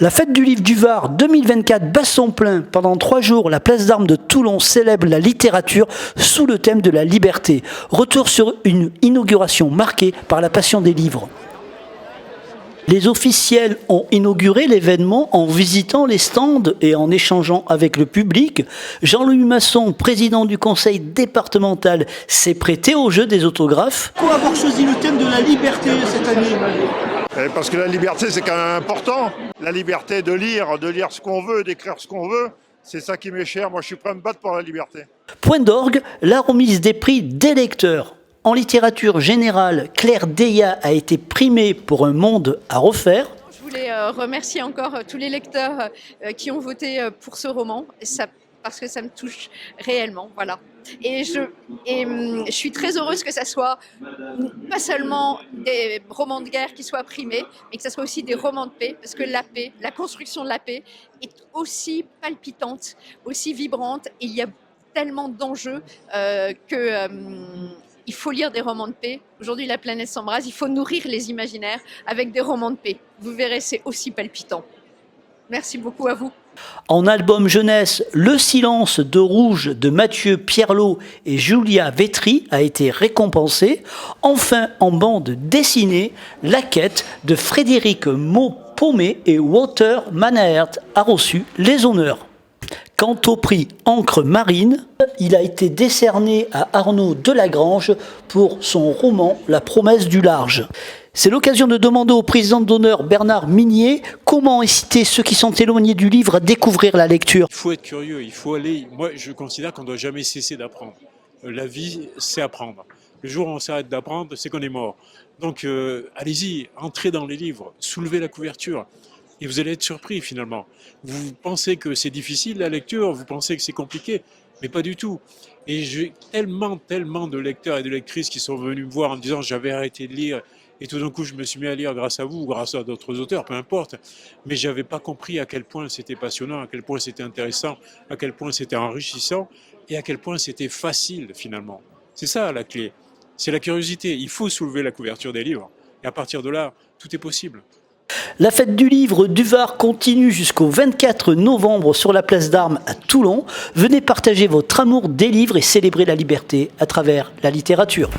La fête du livre du Var 2024 bat son plein. Pendant 3 jours, la place d'Armes de Toulon célèbre la littérature sous le thème de la liberté. Retour sur une inauguration marquée par la passion des livres. Les officiels ont inauguré l'événement en visitant les stands et en échangeant avec le public. Jean-Louis Masson, président du conseil départemental, s'est prêté au jeu des autographes. Pourquoi avoir choisi le thème de la liberté cette année ? Parce que la liberté, c'est quand même important. La liberté de lire ce qu'on veut, d'écrire ce qu'on veut, c'est ça qui m'est cher. Moi, je suis prêt à me battre pour la liberté. Point d'orgue, la remise des prix des lecteurs. En littérature générale, Claire Deillat a été primée pour Un monde à refaire. Je voulais remercier encore tous les lecteurs qui ont voté pour ce roman, parce que ça me touche réellement. Voilà. Et je suis très heureuse que ça soit pas seulement des romans de guerre qui soient primés, mais que ça soit aussi des romans de paix, parce que la paix, la construction de la paix est aussi palpitante, aussi vibrante, et il y a tellement d'enjeux il faut lire des romans de paix. Aujourd'hui, la planète s'embrase. Il faut nourrir les imaginaires avec des romans de paix. Vous verrez, c'est aussi palpitant. Merci beaucoup à vous. En album jeunesse, Le silence de rouge de Mathieu Pierlot et Julia Vétry a été récompensé. Enfin, en bande dessinée, La quête de Frédéric Maupomé et Walter Manaert a reçu les honneurs. Quant au prix Encre marine, il a été décerné à Arnaud Delagrange pour son roman La promesse du large. C'est l'occasion de demander au président d'honneur Bernard Minier comment inciter ceux qui sont éloignés du livre à découvrir la lecture. Il faut être curieux, il faut aller. Moi, je considère qu'on ne doit jamais cesser d'apprendre. La vie, c'est apprendre. Le jour où on s'arrête d'apprendre, c'est qu'on est mort. Donc, allez-y, entrez dans les livres, soulevez la couverture. Et vous allez être surpris finalement. Vous pensez que c'est difficile la lecture, vous pensez que c'est compliqué, mais pas du tout. Et j'ai tellement de lecteurs et de lectrices qui sont venus me voir en me disant j'avais arrêté de lire et tout d'un coup je me suis mis à lire grâce à vous, grâce à d'autres auteurs, peu importe. Mais j'avais pas compris à quel point c'était passionnant, à quel point c'était intéressant, à quel point c'était enrichissant et à quel point c'était facile finalement. C'est ça la clé, c'est la curiosité. Il faut soulever la couverture des livres et à partir de là, tout est possible. La fête du livre du Var continue jusqu'au 24 novembre sur la place d'Armes à Toulon. Venez partager votre amour des livres et célébrer la liberté à travers la littérature.